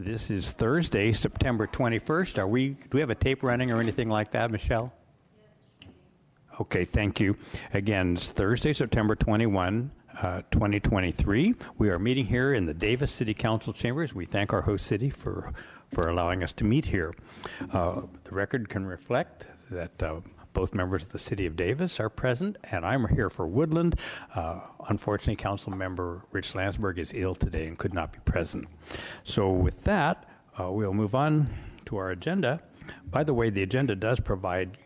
This is Thursday, September 21st. Do we have a tape running or anything like that, Michelle? Okay, thank you. Again, it's Thursday, September 21, 2023. We are meeting here in the Davis City Council chambers. We thank our host city for allowing us to meet here. The record can reflect that both members of the City of Davis are present, and I'm here for Woodland. Unfortunately, Council Member Rich Landsberg is ill today and could not be present. So with that, we'll move on to our agenda. By the way, the agenda does provide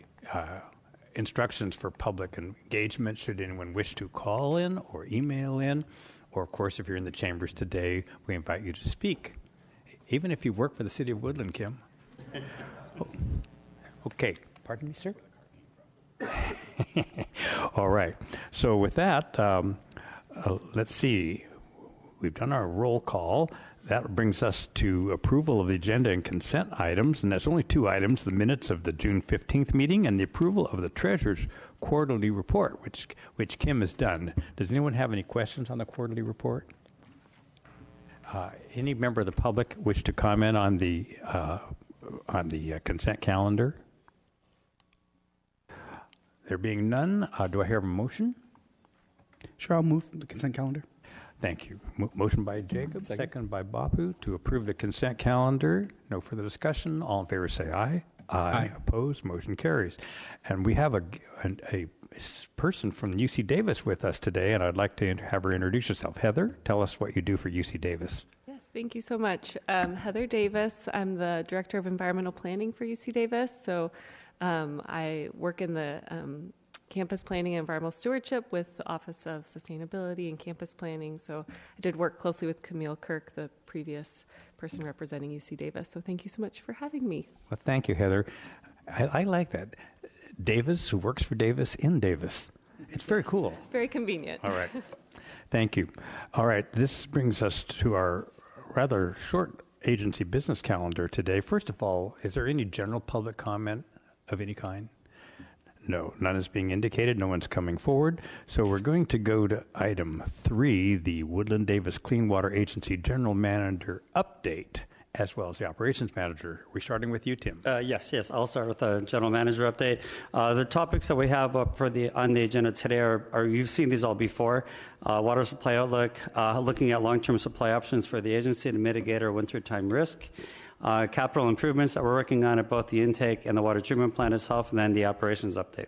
instructions for public engagement should anyone wish to call in or email in, or of course, if you're in the chambers today, we invite you to speak, even if you work for the City of Woodland, Kim. Okay, pardon me, sir? All right. So with that, let's see. We've done our roll call. That brings us to approval of the agenda and consent items, and that's only two items, the minutes of the June 15th meeting and the approval of the Treasurer's quarterly report, which Kim has done. Does anyone have any questions on the quarterly report? Any member of the public wish to comment on the consent calendar? There being none, do I hear a motion? Sure, I'll move the consent calendar. Thank you. Motion by Jacob, second by Bapu to approve the consent calendar. No further discussion. All in favor say aye. Aye. Opposed, motion carries. And we have a person from UC Davis with us today, and I'd like to have her introduce herself. Heather, tell us what you do for UC Davis. Yes, thank you so much. Heather Davis. I'm the Director of Environmental Planning for UC Davis. So I work in the campus planning and environmental stewardship with the Office of Sustainability and Campus Planning. So I did work closely with Camille Kirk, the previous person representing UC Davis. So thank you so much for having me. Well, thank you, Heather. I like that. Davis, who works for Davis in Davis. It's very cool. It's very convenient. All right. Thank you. All right. This brings us to our rather short agency business calendar today. First of all, is there any general public comment of any kind? No, none is being indicated. No one's coming forward. So we're going to go to item 3, the Woodland Davis Clean Water Agency General Manager update, as well as the operations manager. We're starting with you, Tim. Yes. I'll start with the general manager update. The topics that we have up on the agenda today are you've seen these all before. Water supply outlook, looking at long-term supply options for the agency to mitigate our wintertime risk. Capital improvements that we're working on at both the intake and the water treatment plant itself, and then the operations update.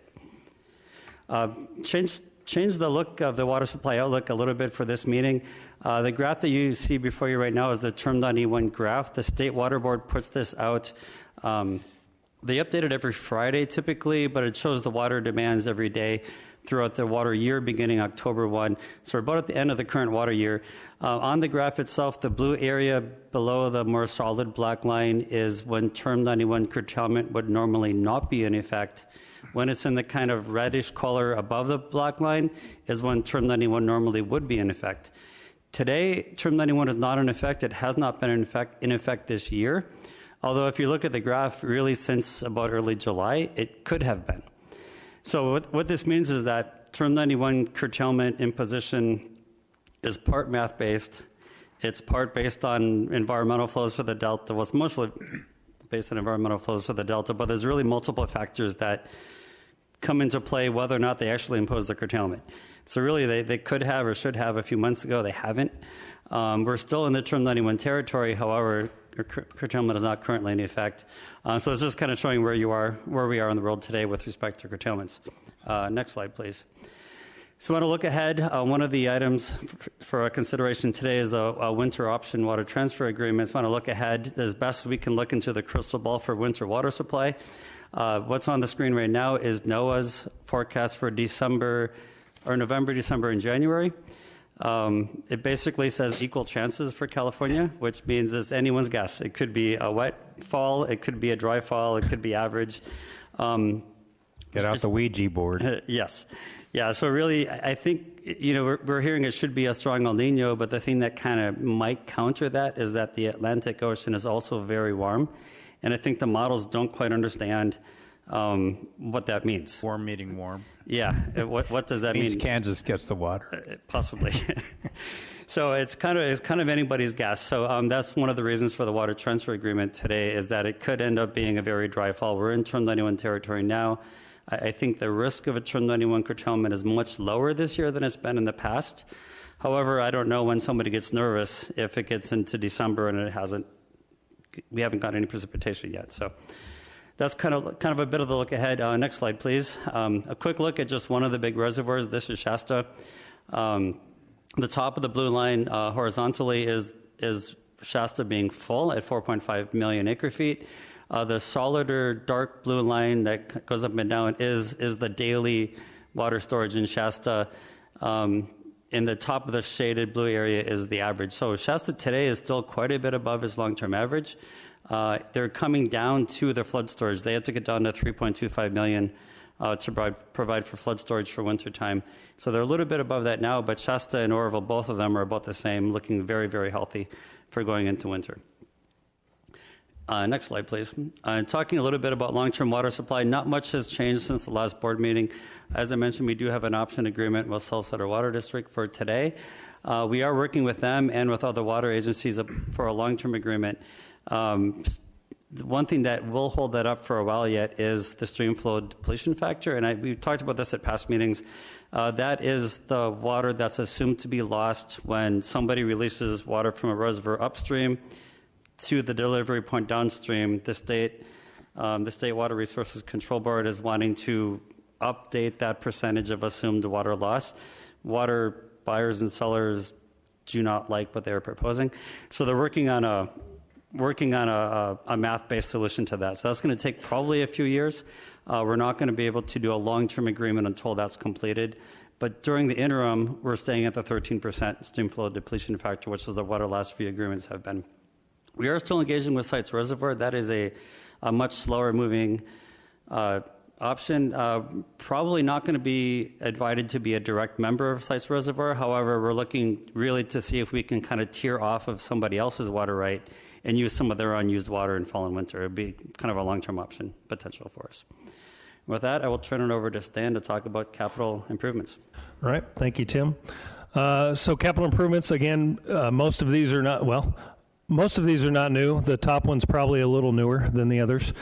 Change the look of the water supply outlook a little bit for this meeting. The graph that you see before you right now is the term.E1 graph. The State Water Board puts this out. They update it every Friday typically, but it shows the water demands every day throughout the water year beginning October 1. So we're about at the end of the current water year. On the graph itself, the blue area below the more solid black line is when term 91 curtailment would normally not be in effect. When it's in the kind of reddish color above the black line is when term 91 normally would be in effect. Today, term 91 is not in effect. It has not been in effect this year. Although if you look at the graph, really since about early July, it could have been. So what this means is that term 91 curtailment imposition is part math-based. It's part based on environmental flows for the Delta. Well, it's mostly based on environmental flows for the Delta, but there's really multiple factors that come into play whether or not they actually impose the curtailment. So really they could have or should have a few months ago. They haven't. We're still in the term 91 territory. However, curtailment is not currently in effect. So it's just kind of showing where we are in the world today with respect to curtailments. Next slide, please. So I want to look ahead. One of the items for our consideration today is a winter option water transfer agreement. So I want to look ahead as best we can look into the crystal ball for winter water supply. What's on the screen right now is NOAA's forecast for November, December, and January. It basically says equal chances for California, which means it's anyone's guess. It could be a wet fall, it could be a dry fall, it could be average. Get out the Ouija board. Yes. Yeah, so really, I think, we're hearing it should be a strong El Nino, but the thing that kind of might counter that is that the Atlantic Ocean is also very warm. And I think the models don't quite understand what that means. Warm meaning warm. Yeah. What does that mean? It means Kansas gets the water. Possibly. So it's kind of anybody's guess. So that's one of the reasons for the water transfer agreement today, is that it could end up being a very dry fall. We're in Term 91 territory now. I think the risk of a Term 91 curtailment is much lower this year than it's been in the past. However, I don't know when somebody gets nervous if it gets into December and we haven't got any precipitation yet. So that's kind of a bit of the look ahead. Next slide, please. A quick look at just one of the big reservoirs. This is Shasta. The top of the blue line horizontally is Shasta being full at 4.5 million acre feet. The solider dark blue line that goes up and down is the daily water storage in Shasta. In the top of the shaded blue area is the average. So Shasta today is still quite a bit above its long-term average. They're coming down to their flood storage. They have to get down to 3.25 million to provide for flood storage for wintertime. So they're a little bit above that now, but Shasta and Oroville, both of them are about the same, looking very, very healthy for going into winter. Next slide, please. Talking a little bit about long-term water supply, not much has changed since the last board meeting. As I mentioned, we do have an option agreement with South Sutter Water District for today. We are working with them and with other water agencies for a long-term agreement. The one thing that will hold that up for a while yet is the stream flow depletion factor, and we've talked about this at past meetings. That is the water that's assumed to be lost when somebody releases water from a reservoir upstream to the delivery point downstream. The state Water Resources Control Board is wanting to update that percentage of assumed water loss. Water buyers and sellers do not like what they're proposing, so they're working on a math-based solution to that. So that's going to take probably a few years. We're not going to be able to do a long-term agreement until that's completed. But during the interim, we're staying at the 13% stream flow depletion factor, which is what our last few agreements have been. We are still engaging with Sites Reservoir. That is a much slower moving option. Probably not going to be invited to be a direct member of Sites Reservoir. However, we're looking really to see if we can kind of tier off of somebody else's water right and use some of their unused water in fall and winter. It would be kind of a long-term option potential for us. With that, I will turn it over to Stan to talk about capital improvements. All right. Thank you, Tim. So capital improvements, again, most of these are not new. The top one's probably a little newer than the others.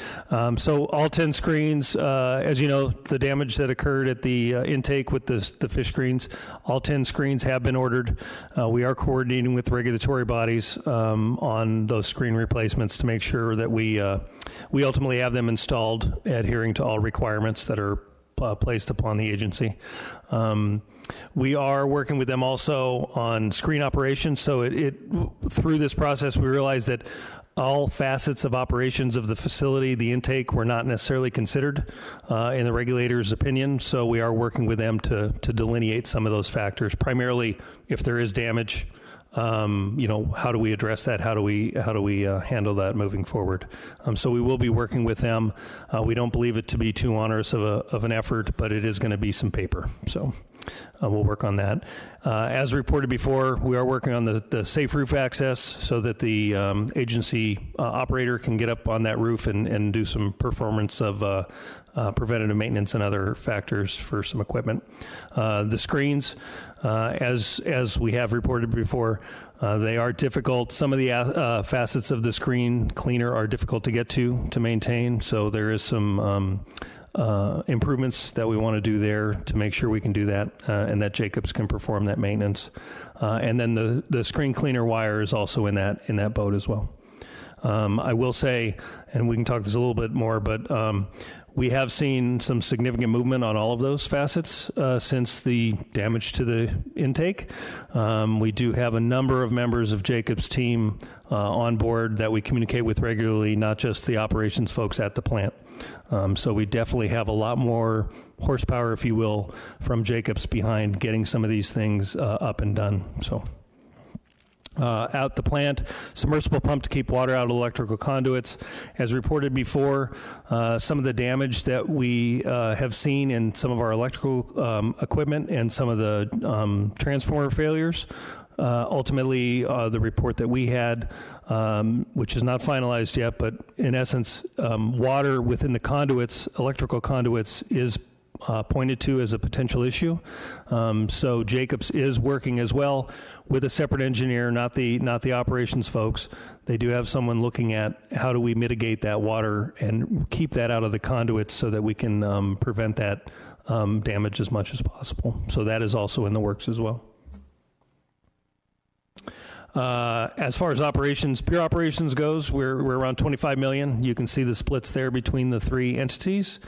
So all 10 screens, as you know, the damage that occurred at the intake with the fish screens, all 10 screens have been ordered. We are coordinating with regulatory bodies on those screen replacements to make sure that we ultimately have them installed, adhering to all requirements that are placed upon the agency. We are working with them also on screen operations. So through this process, we realized that all facets of operations of the facility, the intake, were not necessarily considered in the regulator's opinion. So we are working with them to delineate some of those factors. Primarily, if there is damage, how do we address that? How do we handle that moving forward? So we will be working with them. We don't believe it to be too onerous of an effort, but it is going to be some paper. So we'll work on that. As reported before, we are working on the safe roof access so that the agency operator can get up on that roof and do some performance of preventative maintenance and other factors for some equipment. The screens, as we have reported before, they are difficult. Some of the facets of the screen cleaner are difficult to get to maintain, so there is some improvements that we want to do there to make sure we can do that and that Jacobs can perform that maintenance. And then the screen cleaner wire is also in that boat as well. I will say, and we can talk this a little bit more, but we have seen some significant movement on all of those facets since the damage to the intake. We do have a number of members of Jacob's team on board that we communicate with regularly, not just the operations folks at the plant. So we definitely have a lot more horsepower, if you will, from Jacobs behind getting some of these things up and done. So. Out the plant, submersible pump to keep water out of electrical conduits. As reported before, some of the damage that we have seen in some of our electrical equipment and some of the transformer failures. Ultimately, the report that we had, which is not finalized yet, but in essence, water within the conduits, electrical conduits, is pointed to as a potential issue. So Jacobs is working as well with a separate engineer, not the operations folks. They do have someone looking at how do we mitigate that water and keep that out of the conduits so that we can prevent that damage as much as possible. So that is also in the works as well. As far as operations, pure operations goes, we're around 25 million. You can see the splits there between the three entities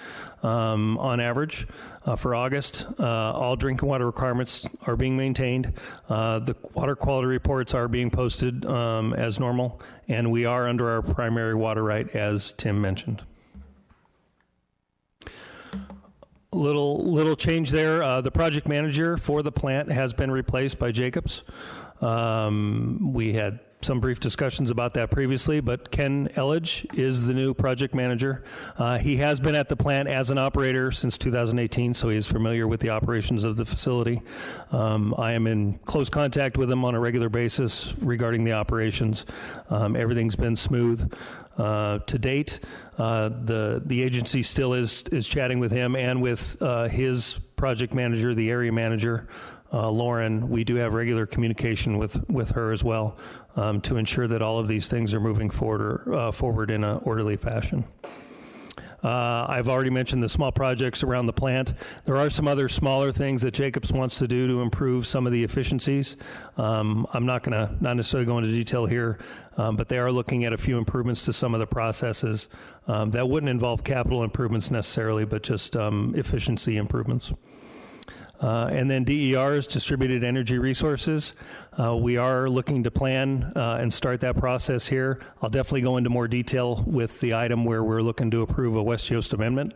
on average for August. All drinking water requirements are being maintained. The water quality reports are being posted as normal, and we are under our primary water right, as Tim mentioned. Little change there. The project manager for the plant has been replaced by Jacobs. We had some brief discussions about that previously, but Ken Elledge is the new project manager. He has been at the plant as an operator since 2018, so he is familiar with the operations of the facility. I am in close contact with him on a regular basis regarding the operations. Everything's been smooth to date. The agency still is chatting with him and with his project manager, the area manager, Lauren. We do have regular communication with her as well to ensure that all of these things are moving forward in an orderly fashion. I've already mentioned the small projects around the plant. There are some other smaller things that Jacobs wants to do to improve some of the efficiencies. I'm not necessarily go into detail here, but they are looking at a few improvements to some of the processes that wouldn't involve capital improvements necessarily, but just efficiency improvements. And then DERs, distributed energy resources. We are looking to plan and start that process here. I'll definitely go into more detail with the item where we're looking to approve a West Yost amendment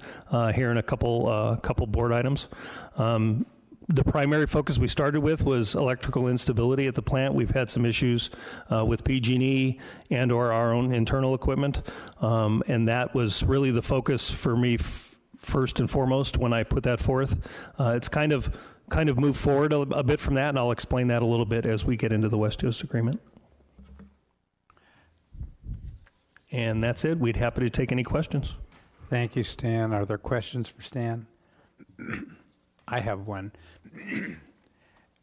here in a couple board items. The primary focus we started with was electrical instability at the plant. We've had some issues with PG&E and or our own internal equipment, and that was really the focus for me first and foremost when I put that forth. It's kind of moved forward a bit from that, and I'll explain that a little bit as we get into the West Coast Agreement. And that's it. We'd happy to take any questions. Thank you, Stan. Are there questions for Stan? I have one.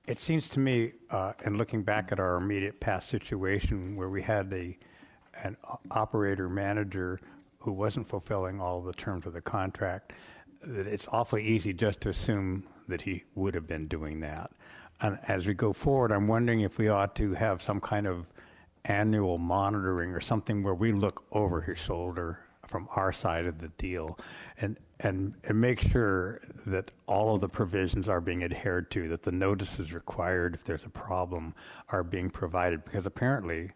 It seems to me, in looking back at our immediate past situation where we had an operator manager who wasn't fulfilling all the terms of the contract, that it's awfully easy just to assume that he would have been doing that. And as we go forward, I'm wondering if we ought to have some kind of annual monitoring or something where we look over his shoulder from our side of the deal and make sure that all of the provisions are being adhered to, that the notices required if there's a problem are being provided, because apparently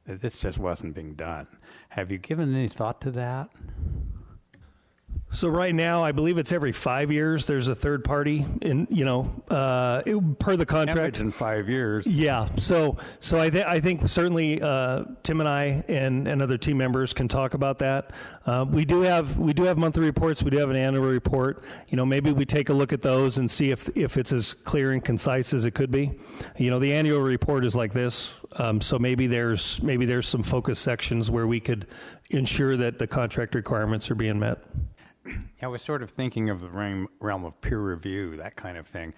this just wasn't being done. Have you given any thought to that? So right now, I believe it's every 5 years. There's a third party, per the contract. In 5 years. Yeah. So I think certainly Tim and I and other team members can talk about that. We do have monthly reports. We do have an annual report. Maybe we take a look at those and see if it's as clear and concise as it could be. The annual report is like this. So maybe there's some focus sections where we could ensure that the contract requirements are being met. I was sort of thinking of the realm of peer review, that kind of thing.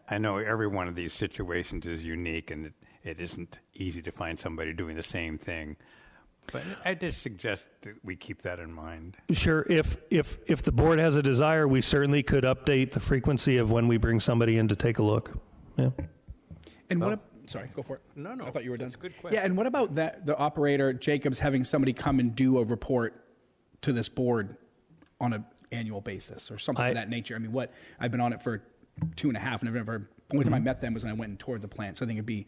I know every one of these situations is unique, and it isn't easy to find somebody doing the same thing. But I just suggest that we keep that in mind. Sure. If the board has a desire, we certainly could update the frequency of when we bring somebody in to take a look. Yeah. And sorry, go for it. No. I thought you were done. That's a good question. Yeah, and what about the operator, Jacobs, having somebody come and do a report to this board on an annual basis or something of that nature? I mean, I've been on it for 2.5, and only time I met them was when I went and toured the plant. So I think it'd be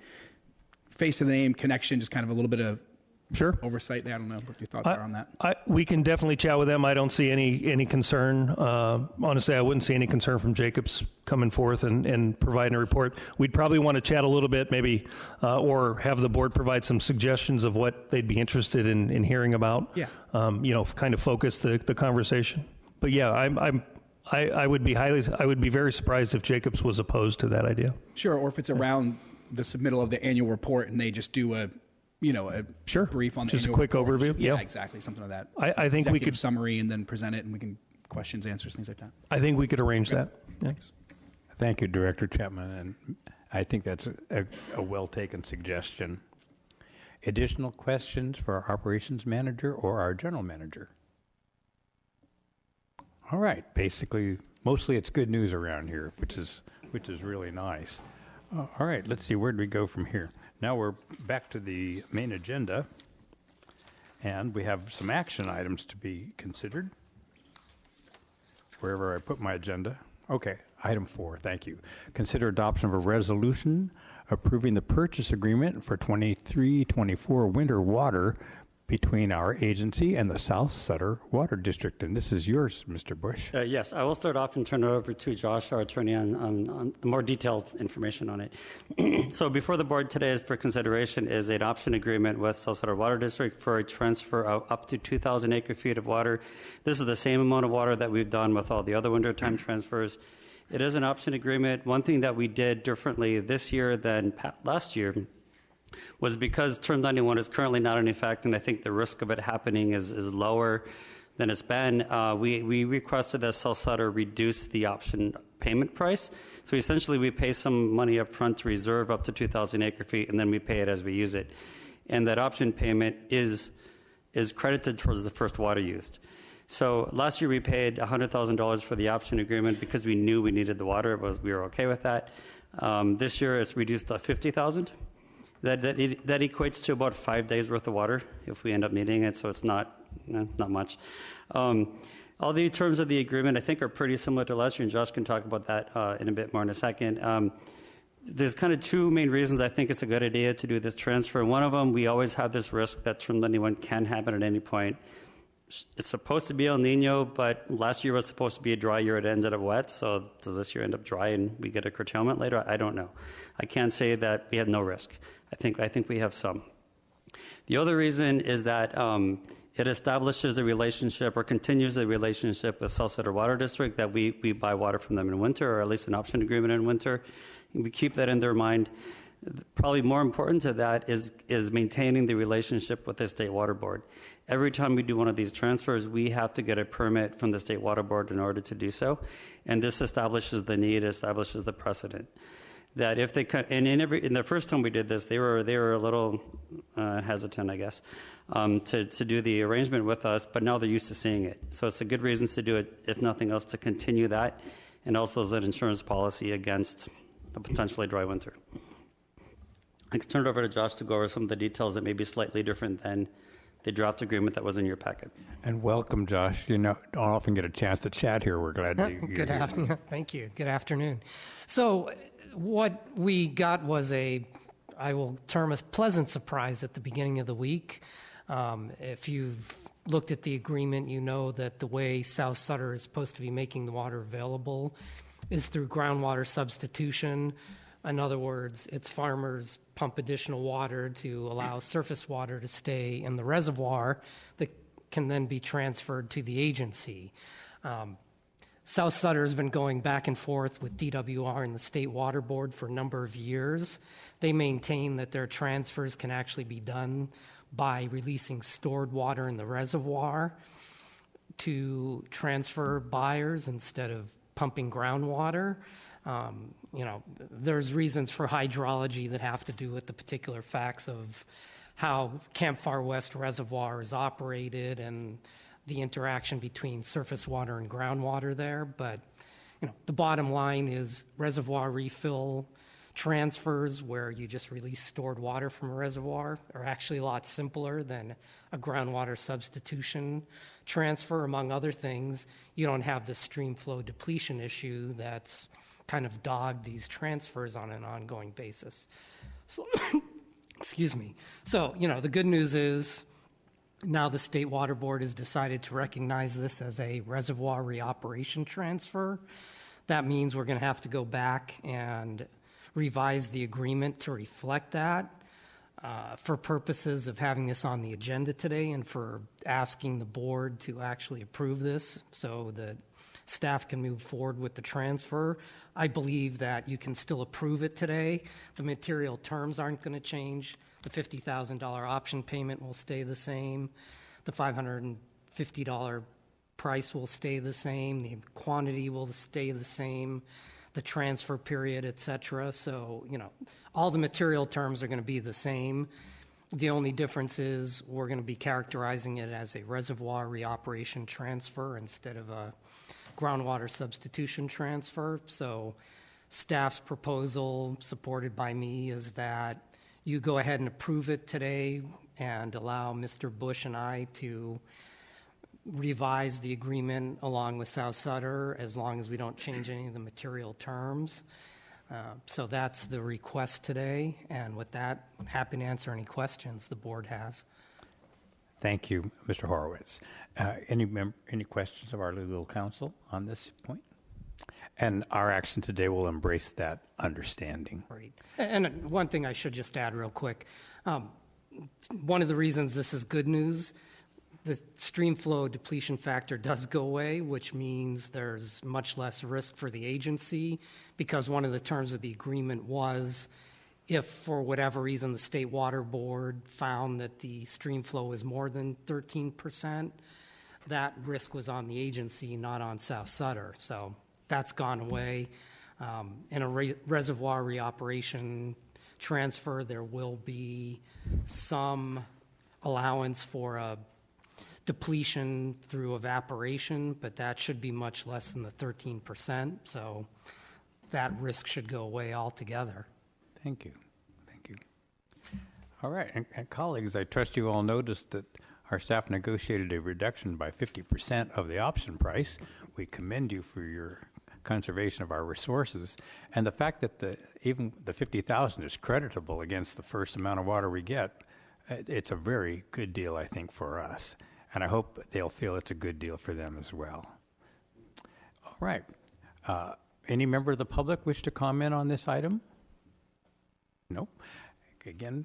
face to the name connection, just kind of a little bit of oversight there. I don't know what your thoughts are on that. We can definitely chat with them. I don't see any concern. Honestly, I wouldn't see any concern from Jacobs coming forth and providing a report. We'd probably want to chat a little bit, maybe, or have the board provide some suggestions of what they'd be interested in hearing about. Yeah. Kind of focus the conversation. But yeah, I would be very surprised if Jacobs was opposed to that idea. Sure, or if it's around the submittal of the annual report and they just do a brief on the just annual a quick report. overview. Yeah, exactly, something like that. I think we could summary and then present it, and we can questions, answers, things like that. I think we could arrange that. Yeah. Thanks. Thank you, Director Chapman, and I think that's a well-taken suggestion. Additional questions for our operations manager or our general manager? All right, basically, mostly it's good news around here, which is really nice. All right, let's see, where do we go from here? Now we're back to the main agenda, and we have some action items to be considered. Wherever I put my agenda. Okay, item 4, thank you. Consider adoption of a resolution approving the purchase agreement for 23-24 winter water between our agency and the South Sutter Water District. And this is yours, Mr. Bush. Yes, I will start off and turn it over to Josh, our attorney, on the more detailed information on it. So before the board today for consideration is an option agreement with South Sutter Water District for a transfer of up to 2,000 acre-feet of water. This is the same amount of water that we've done with all the other wintertime transfers. It is an option agreement. One thing that we did differently this year than last year was because Term 91 is currently not in effect, and I think the risk of it happening is lower than it's been. We requested that South Sutter reduce the option payment price. So essentially, we pay some money up front to reserve up to 2,000 acre-feet, and then we pay it as we use it. And that option payment is credited towards the first water used. So last year we paid $100,000 for the option agreement because we knew we needed the water. We were okay with that. This year it's reduced to $50,000. That equates to about 5 days worth of water if we end up needing it. So it's not much. All the terms of the agreement I think are pretty similar to last year, and Josh can talk about that in a bit more in a second. There's kind of two main reasons I think it's a good idea to do this transfer. One of them, we always have this risk that Term 91 can happen at any point. It's supposed to be El Nino, but last year was supposed to be a dry year. It ended up wet. So does this year end up dry and we get a curtailment later? I don't know. I can't say that we have no risk. I think we have some. The other reason is that it establishes a relationship or continues a relationship with South Sutter Water District that we buy water from them in winter, or at least an option agreement in winter. And we keep that in their mind. Probably more important to that is maintaining the relationship with the State Water Board. Every time we do one of these transfers, we have to get a permit from the State Water Board in order to do so. And this establishes the need, establishes the precedent. That if they and in the first time we did this, they were a little hesitant, I guess, to do the arrangement with us. But now they're used to seeing it, so it's a good reason to do it. If nothing else, to continue that, and also as an insurance policy against a potentially dry winter. I can turn it over to Josh to go over some of the details that may be slightly different than the draft agreement that was in your packet. And welcome, Josh. You know, don't often get a chance to chat here. We're glad you're Good here. afternoon. Thank you. Good afternoon. So what we got was I will term a pleasant surprise at the beginning of the week. If you've looked at the agreement, you know that the way South Sutter is supposed to be making the water available is through groundwater substitution. In other words, it's farmers pump additional water to allow surface water to stay in the reservoir that can then be transferred to the agency. South Sutter has been going back and forth with DWR and the State Water Board for a number of years. They maintain that their transfers can actually be done by releasing stored water in the reservoir to transfer buyers instead of pumping groundwater. There's reasons for hydrology that have to do with the particular facts of how Camp Far West Reservoir is operated and the interaction between surface water and groundwater there. But, the bottom line is reservoir refill transfers where you just release stored water from a reservoir are actually a lot simpler than a groundwater substitution transfer. Among other things, you don't have the stream flow depletion issue that's kind of dogged these transfers on an ongoing basis. So, excuse me. So, the good news is now the State Water Board has decided to recognize this as a reservoir reoperation transfer. That means we're going to have to go back and revise the agreement to reflect that. For purposes of having this on the agenda today and for asking the board to actually approve this so that staff can move forward with the transfer, I believe that you can still approve it today. The material terms aren't going to change. The $50,000 option payment will stay the same. The $550 price will stay the same, the quantity will stay the same, the transfer period, et cetera. So, all the material terms are going to be the same. The only difference is we're going to be characterizing it as a reservoir reoperation transfer instead of a groundwater substitution transfer. So staff's proposal, supported by me, is that you go ahead and approve it today and allow Mr. Bush and I to revise the agreement along with South Sutter as long as we don't change any of the material terms. So that's the request today. And with that, happy to answer any questions the board has. Thank you, Mr. Horowitz. Any questions of our legal counsel on this point? And our action today will embrace that understanding. Great. And one thing I should just add real quick. One of the reasons this is good news, the stream flow depletion factor does go away, which means there's much less risk for the agency, because one of the terms of the agreement was if for whatever reason the State Water Board found that the stream flow was more than 13%, that risk was on the agency, not on South Sutter. So that's gone away. In a reservoir reoperation transfer, there will be some allowance for a depletion through evaporation, but that should be much less than the 13%. So that risk should go away altogether. Thank you. Thank you. All right. And colleagues, I trust you all noticed that our staff negotiated a reduction by 50% of the option price. We commend you for your conservation of our resources, and the fact that even the 50,000 is creditable against the first amount of water we get. It's a very good deal, I think, for us, and I hope they'll feel it's a good deal for them as well. All right. Any member of the public wish to comment on this item? Nope. Again,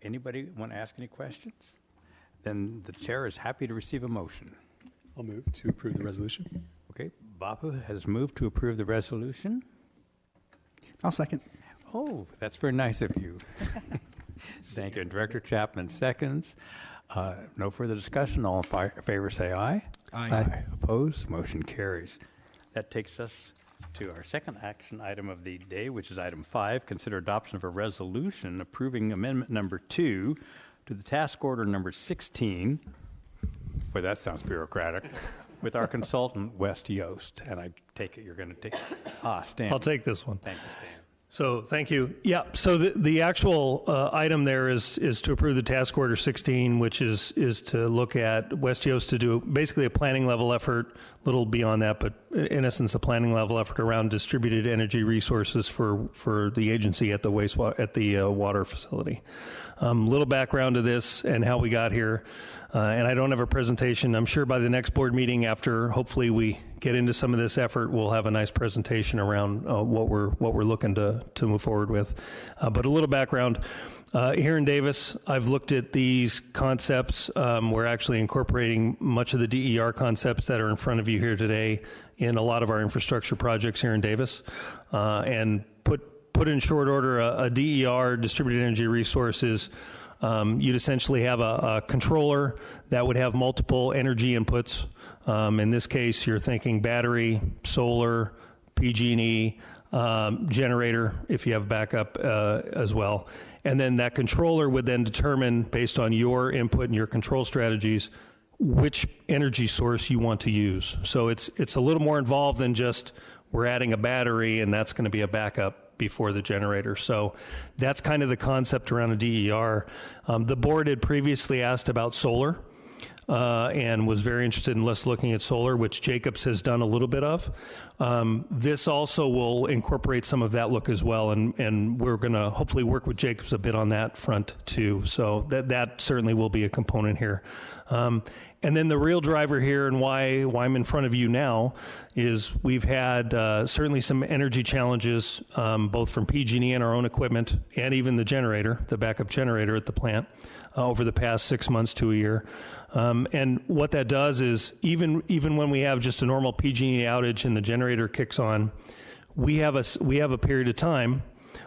anybody want to ask any questions? Then the chair is happy to receive a motion. I'll move to approve the resolution. Okay, Bapu has moved to approve the resolution. I'll second. Oh, that's very nice of you. Thank you. Director Chapman seconds. No further discussion. All in favor say aye. Aye. Opposed? Motion carries. That takes us to our second action item of the day, which is item 5. Consider adoption of a resolution approving amendment number 2 to the task order number 16. Boy, that sounds bureaucratic. With our consultant, West Yost. And I take it you're going to take... Stan. I'll take this one. Thank you, Stan. So thank you. Yeah, so the actual item there is to approve the task order 16, which is to look at West Yost to do basically a planning level effort, little beyond that, but in essence a planning level effort around distributed energy resources for the agency at the water facility. Little background to this and how we got here. And I don't have a presentation. I'm sure by the next board meeting, after hopefully we get into some of this effort, we'll have a nice presentation around what we're looking to move forward with. But a little background. Here in Davis, I've looked at these concepts. We're actually incorporating much of the DER concepts that are in front of you here today in a lot of our infrastructure projects here in Davis, and put in short order a DER, distributed energy resources. You'd essentially have a controller that would have multiple energy inputs. In this case, you're thinking battery, solar, PG&E, generator, if you have backup as well. And then that controller would then determine, based on your input and your control strategies, which energy source you want to use. So it's a little more involved than just we're adding a battery and that's going to be a backup before the generator. So that's kind of the concept around a DER. The board had previously asked about solar and was very interested in us looking at solar, which Jacobs has done a little bit of. This also will incorporate some of that look as well, and we're going to hopefully work with Jacobs a bit on that front too. So that certainly will be a component here. And then the real driver here and why I'm in front of you now is we've had certainly some energy challenges, both from PG&E and our own equipment and even the generator, the backup generator at the plant, over the past 6 months to a year. And what that does is even when we have just a normal PG&E outage and the generator kicks on, we have a period of time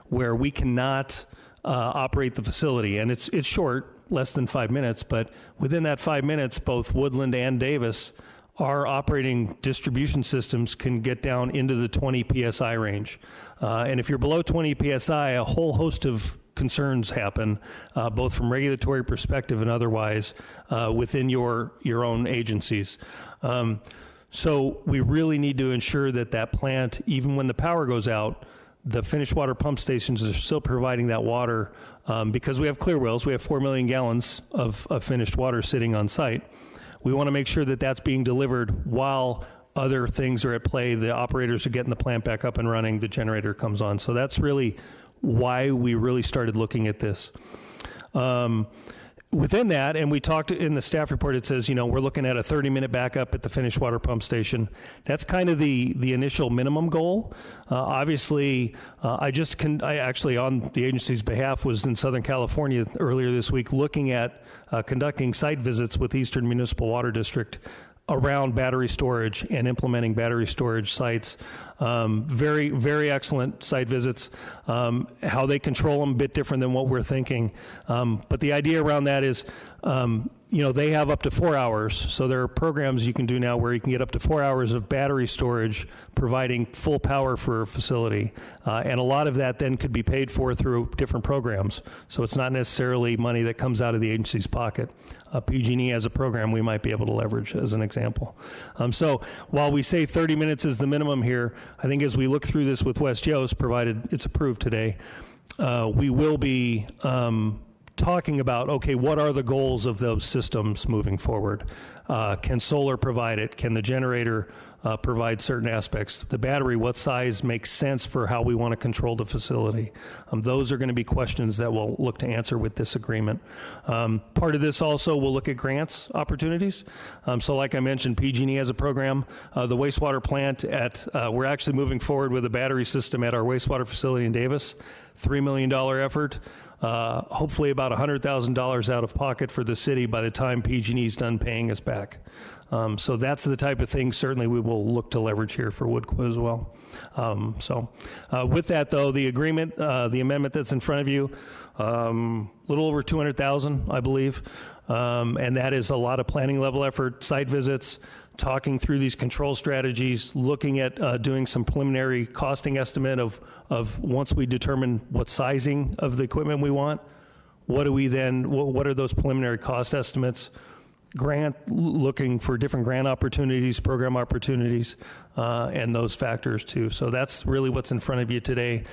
where we cannot operate the facility, and it's short, less than 5 minutes, but within that 5 minutes, both Woodland and Davis our operating distribution systems can get down into the 20 psi range. And if you're below 20 psi, a whole host of concerns happen, both from regulatory perspective and otherwise, within your own agencies. So we really need to ensure that that plant, even when the power goes out, the finished water pump stations are still providing that water, because we have clear wells. We have 4 million gallons of finished water sitting on site. We want to make sure that that's being delivered while other things are at play. The operators are getting the plant back up and running. The generator comes on. So that's really why we really started looking at this. Within that, and we talked in the staff report, it says, we're looking at a 30-minute backup at the finished water pump station. That's kind of the initial minimum goal. Obviously, I actually, on the agency's behalf, was in Southern California earlier this week looking at conducting site visits with Eastern Municipal Water District around battery storage and implementing battery storage sites. Very, very excellent site visits. How they control them, a bit different than what we're thinking. But the idea around that is, they have up to 4 hours. So there are programs you can do now where you can get up to 4 hours of battery storage, providing full power for a facility. And a lot of that then could be paid for through different programs. So it's not necessarily money that comes out of the agency's pocket. PG&E has a program we might be able to leverage as an example. So while we say 30 minutes is the minimum here, I think as we look through this with West Yost, provided it's approved today, we will be talking about, okay, what are the goals of those systems moving forward? Can solar provide it? Can the generator provide certain aspects? The battery, what size makes sense for how we want to control the facility? Those are going to be questions that we'll look to answer with this agreement. Part of this also, we'll look at grants opportunities. So like I mentioned, PG&E has a program. The wastewater plant we're actually moving forward with a battery system at our wastewater facility in Davis, $3 million effort. Hopefully about $100,000 out of pocket for the city by the time PG&E is done paying us back. So that's the type of thing certainly we will look to leverage here for Woodco as well. With that, though, the agreement, the amendment that's in front of you, little over $200,000, I believe, and that is a lot of planning level effort, site visits, talking through these control strategies, looking at doing some preliminary costing estimate of once we determine what sizing of the equipment we want, what are those preliminary cost estimates, looking for different grant opportunities, program opportunities, and those factors too. So that's really what's in front of you today.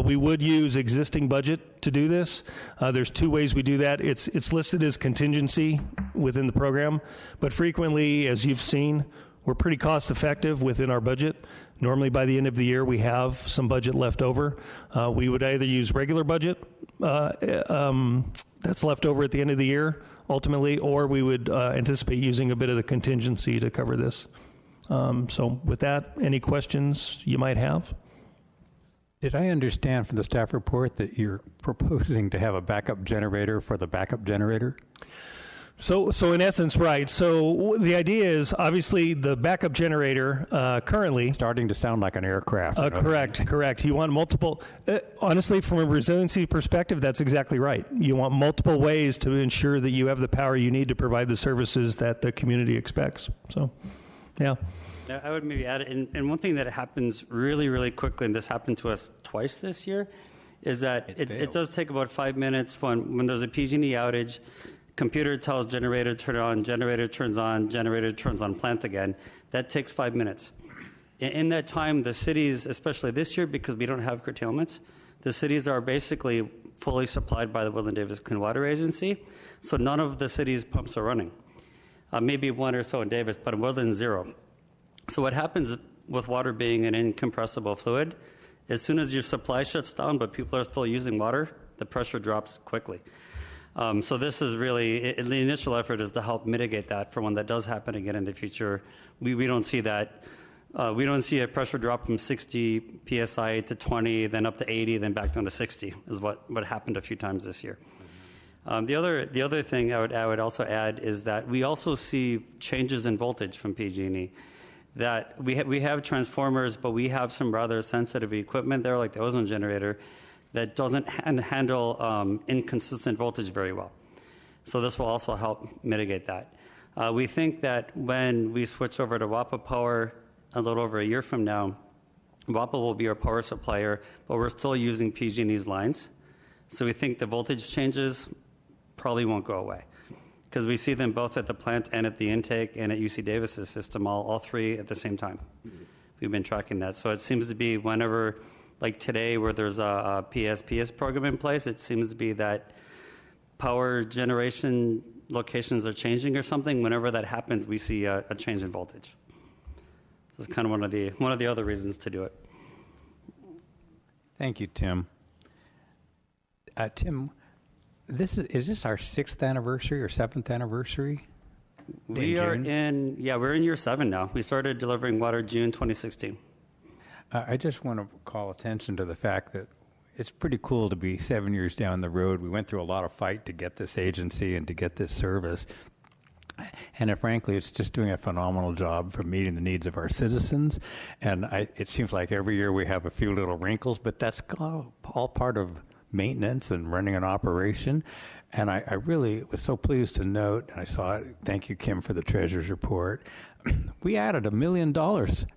We would use existing budget to do this. There's two ways we do that. It's listed as contingency within the program, but frequently, as you've seen, we're pretty cost effective within our budget. Normally by the end of the year, we have some budget left over. We would either use regular budget that's left over at the end of the year, ultimately, or we would anticipate using a bit of the contingency to cover this. So with that, any questions you might have? Did I understand from the staff report that you're proposing to have a backup generator for the backup generator? So in essence, right. So the idea is obviously the backup generator currently... Starting to sound like an aircraft. Correct. You want multiple... honestly, from a resiliency perspective, that's exactly right. You want multiple ways to ensure that you have the power you need to provide the services that the community expects. So, yeah. I would maybe add, and one thing that happens really, really quickly, and this happened to us twice this year, is that it does take about 5 minutes when there's a PG&E outage. Computer tells generator turn on, generator turns on plant again. That takes 5 minutes. In that time, the cities, especially this year, because we don't have curtailments, the cities are basically fully supplied by the Woodland Davis Clean Water Agency. So none of the city's pumps are running. Maybe one or so in Davis, but in Woodland, zero. So what happens with water being an incompressible fluid, as soon as your supply shuts down, but people are still using water, the pressure drops quickly. So this is really, the initial effort is to help mitigate that for when that does happen again in the future. We don't see that. We don't see a pressure drop from 60 PSI to 20, then up to 80, then back down to 60 is what happened a few times this year. The other thing I would also add is that we also see changes in voltage from PG&E. That we have transformers, but we have some rather sensitive equipment there, like the ozone generator, that doesn't handle inconsistent voltage very well. So this will also help mitigate that. We think that when we switch over to WAPA power a little over a year from now, WAPA will be our power supplier, but we're still using PG&E's lines. So we think the voltage changes probably won't go away because we see them both at the plant and at the intake and at UC Davis's system, all three at the same time. We've been tracking that. So it seems to be whenever, like today where there's a PSPS program in place, it seems to be that power generation locations are changing or something. Whenever that happens, we see a change in voltage. So it's kind of one of the other reasons to do it. Thank you, Tim. Tim, is this our 6th anniversary or 7th anniversary? We're in year 7 now. We started delivering water June 2016. I just want to call attention to the fact that it's pretty cool to be 7 years down the road. We went through a lot of fight to get this agency and to get this service. And frankly, it's just doing a phenomenal job for meeting the needs of our citizens. And it seems like every year we have a few little wrinkles, but that's all part of maintenance and running an operation. And I really was so pleased to note, and I saw it, thank you, Kim, for the treasurer's report. We added $1 million.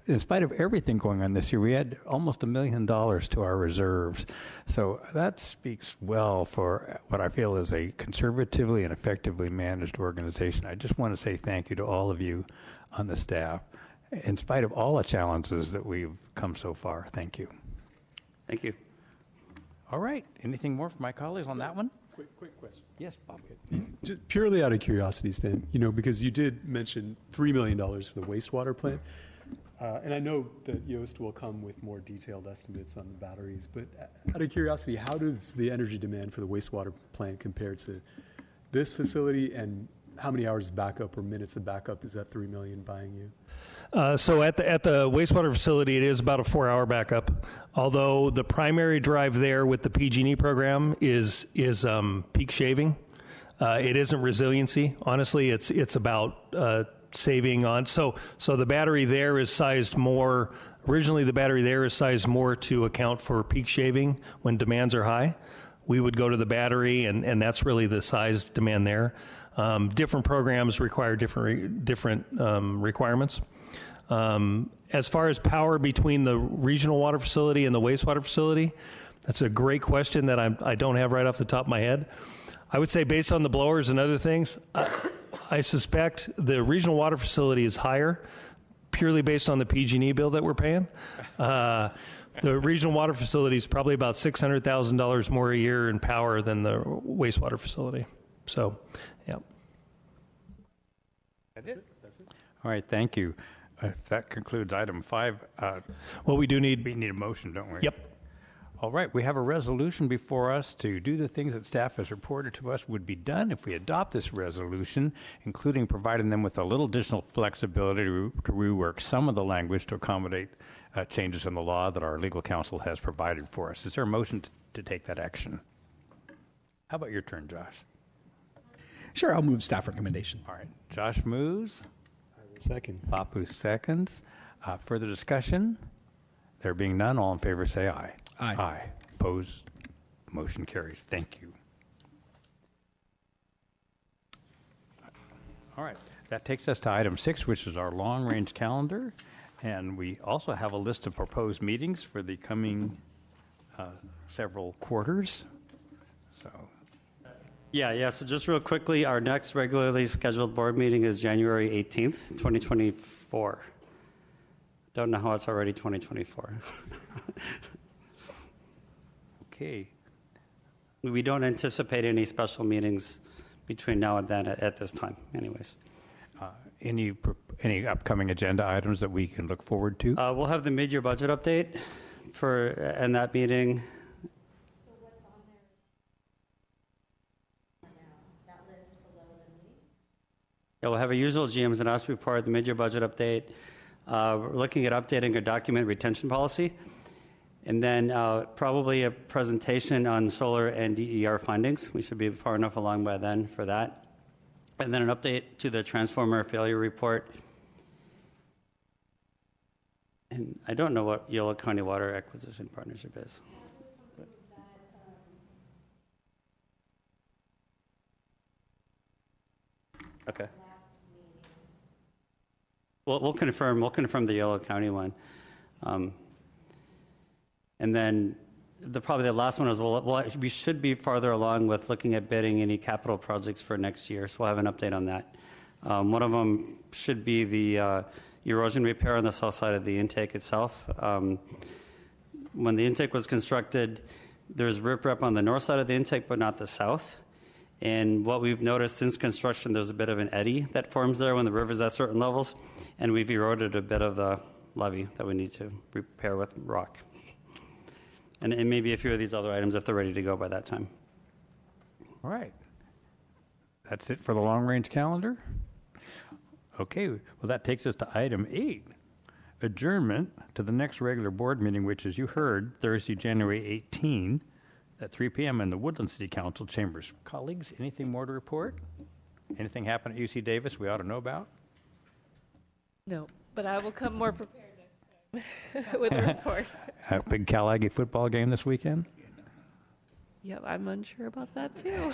In spite of everything going on this year, we had almost $1 million to our reserves. So that speaks well for what I feel is a conservatively and effectively managed organization. I just want to say thank you to all of you on the staff. In spite of all the challenges that we've come so far, thank you. Thank you. All right. Anything more from my colleagues on that one? Quick question. Yes, Bob. Just purely out of curiosity, Stan, because you did mention $3 million for the wastewater plant. And I know that Yoast will come with more detailed estimates on the batteries, but out of curiosity, how does the energy demand for the wastewater plant compare to this facility, and how many hours of backup or minutes of backup is that $3 million buying you? So at the wastewater facility, it is about a 4-hour backup. Although the primary drive there with the PG&E program is peak shaving. It isn't resiliency. Honestly, it's about saving on. So the battery there is sized more. Originally, the battery there is sized more to account for peak shaving when demands are high. We would go to the battery, and that's really the size demand there. Different programs require different requirements. As far as power between the regional water facility and the wastewater facility, that's a great question that I don't have right off the top of my head. I would say based on the blowers and other things, I suspect the regional water facility is higher purely based on the PG&E bill that we're paying. The regional water facility is probably about $600,000 more a year in power than the wastewater facility. So, yeah. That's it? All right, thank you. That concludes item 5. Well, we need a motion, don't we? Yep. All right, we have a resolution before us to do the things that staff has reported to us would be done if we adopt this resolution, including providing them with a little additional flexibility to rework some of the language to accommodate changes in the law that our legal counsel has provided for us. Is there a motion to take that action? How about your turn, Josh? Sure, I'll move staff recommendation. All right, Josh moves. I will second. Papu seconds. Further discussion? There being none, all in favor say aye. Aye. Aye. Opposed? Motion carries. Thank you. All right. That takes us to item 6, which is our long-range calendar. And we also have a list of proposed meetings for the coming several quarters. So. Yeah. So just real quickly, our next regularly scheduled board meeting is January 18th, 2024. Don't know how it's already 2024. Okay. We don't anticipate any special meetings between now and then at this time, anyways. Any upcoming agenda items that we can look forward to? We'll have the mid-year budget update in that meeting. So what's on there now? That list below the meeting? Yeah, we'll have a usual GMs and Ops report, the mid-year budget update. We're looking at updating a document retention policy, and then probably a presentation on solar and DER findings. We should be far enough along by then for that. And then an update to the transformer failure report. And I don't know what Yolo County Water Acquisition Partnership is. Okay. We'll confirm the Yolo County one. And then probably the last one is we should be farther along with looking at bidding any capital projects for next year. So we'll have an update on that. One of them should be the erosion repair on the south side of the intake itself. When the intake was constructed, there's riprap on the north side of the intake, but not the south. And what we've noticed since construction, there's a bit of an eddy that forms there when the river's at certain levels, and we've eroded a bit of the levee that we need to repair with rock. And maybe a few of these other items if they're ready to go by that time. All right. That's it for the long-range calendar? Okay, well, that takes us to item 8, adjournment to the next regular board meeting, which, as you heard, Thursday, January 18 at 3 p.m. in the Woodland City Council chambers. Colleagues, anything more to report? Anything happen at UC Davis we ought to know about? No, but I will come more prepared next time with a report. A big Cal Aggie football game this weekend? Yep, I'm unsure about that too.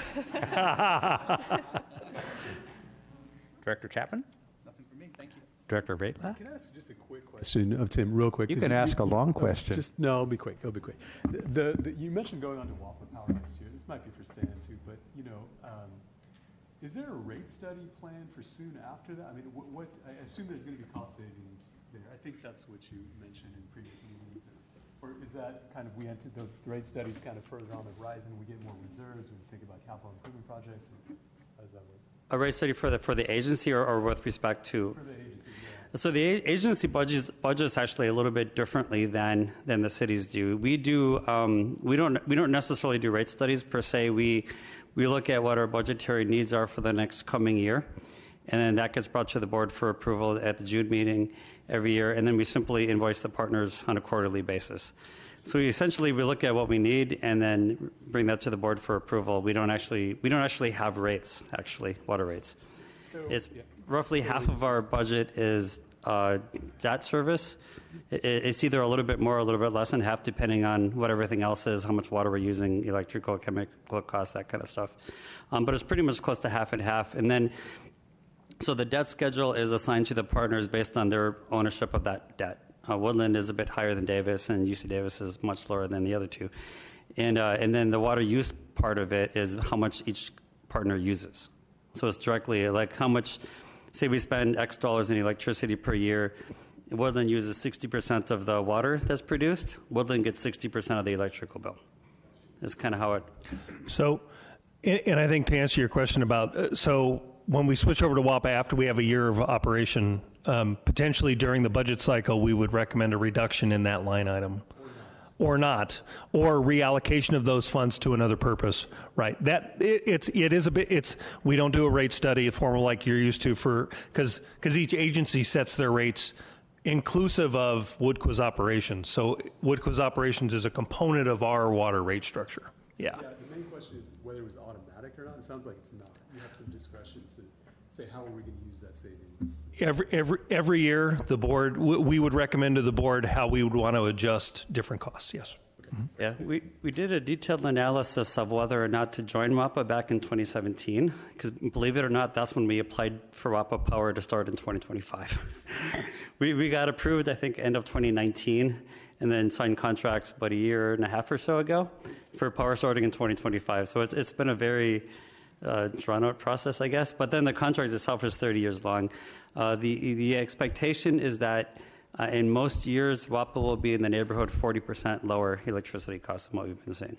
Director Chapman? Nothing for me. Thank you. Director Vatla? Can I ask just a quick question of Tim, real quick? You 'cause can ask a long question. No, it'll be quick. It'll be quick. You mentioned going on to WAPA Power next year. This might be for Stan too, but is there a rate study planned for soon after that? I mean, I assume there's going to be cost savings there. I think that's what you mentioned in previous meetings. Or is that kind of the rate studies kind of further on the horizon? We get more reserves when we think about capital improvement projects. How does that work? A rate study for the agency or with respect to? For the agency, yeah. So the agency budgets actually a little bit differently than the cities do. We don't necessarily do rate studies per se. We look at what our budgetary needs are for the next coming year, and then that gets brought to the board for approval at the June meeting every year, and then we simply invoice the partners on a quarterly basis. So we look at what we need and then bring that to the board for approval. We don't actually have rates, water rates. It's roughly half of our budget is debt service. It's either a little bit more or a little bit less, and half depending on what everything else is, how much water we're using, electrical, chemical costs, that kind of stuff. But it's pretty much close to half and half. And then, so the debt schedule is assigned to the partners based on their ownership of that debt. Woodland is a bit higher than Davis, and UC Davis is much lower than the other two. And then the water use part of it is how much each partner uses. So it's directly like how much, say we spend X dollars in electricity per year, Woodland uses 60% of the water that's produced, Woodland gets 60% of the electrical bill. That's kind of how it... So, and I think to answer your question about, so when we switch over to WAPA after we have a year of operation, potentially during the budget cycle, we would recommend a reduction in that line item. Or not, or reallocation of those funds to another purpose, right? We don't do a rate study, a formal like you're used to because each agency sets their rates inclusive of Woodqua's operations. So Woodqua's operations is a component of our water rate structure. Yeah. The main question is whether it was automatic or not. It sounds like it's not. You have some discretion to say how are we going to use that savings. Every year, the board, we would recommend to the board how we would want to adjust different costs, yes. Mm-hmm. Yeah, we did a detailed analysis of whether or not to join WAPA back in 2017, because believe it or not, that's when we applied for WAPA Power to start in 2025. we got approved, I think, end of 2019, and then signed contracts about a year and a half or so ago for power starting in 2025. So it's been a very drawn-out process, I guess. But then the contract itself is 30 years long. The expectation is that in most years, WAPA will be in the neighborhood 40% lower electricity costs than what we've been saying.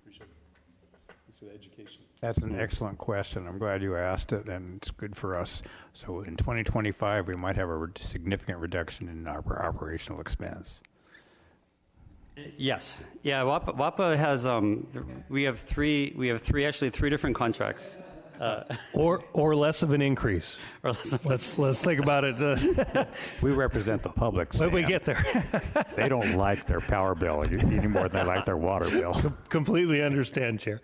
Appreciate it. Thanks for the education. That's an excellent question. I'm glad you asked it, and it's good for us. So in 2025, we might have a significant reduction in our operational expense. Yes. Yeah, WAPA has, we have three different contracts. Or less of an increase. Or less of Let's think about it. We represent the public. When we Stan. get there. They don't like their power bill any more than they like their water bill. Completely understand, Chair.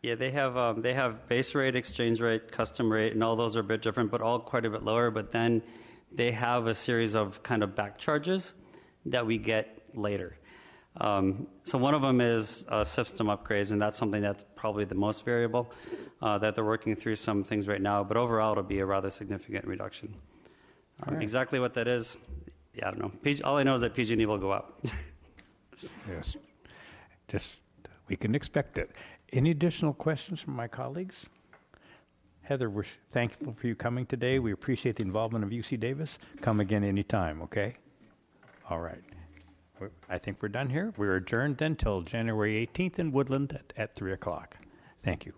Yeah, they have base rate, exchange rate, custom rate, and all those are a bit different, but all quite a bit lower. But then they have a series of kind of back charges that we get later. So one of them is system upgrades, and that's something that's probably the most variable, that they're working through some things right now, but overall it'll be a rather significant reduction. Exactly what that is, yeah, I don't know. All I know is that PG&E will go up. Yes. Just, we can expect it. Any additional questions from my colleagues? Heather, we're thankful for you coming today. We appreciate the involvement of UC Davis. Come again anytime, okay? All right. I think we're done here. We're adjourned then till January 18th in Woodland at 3 o'clock. Thank you.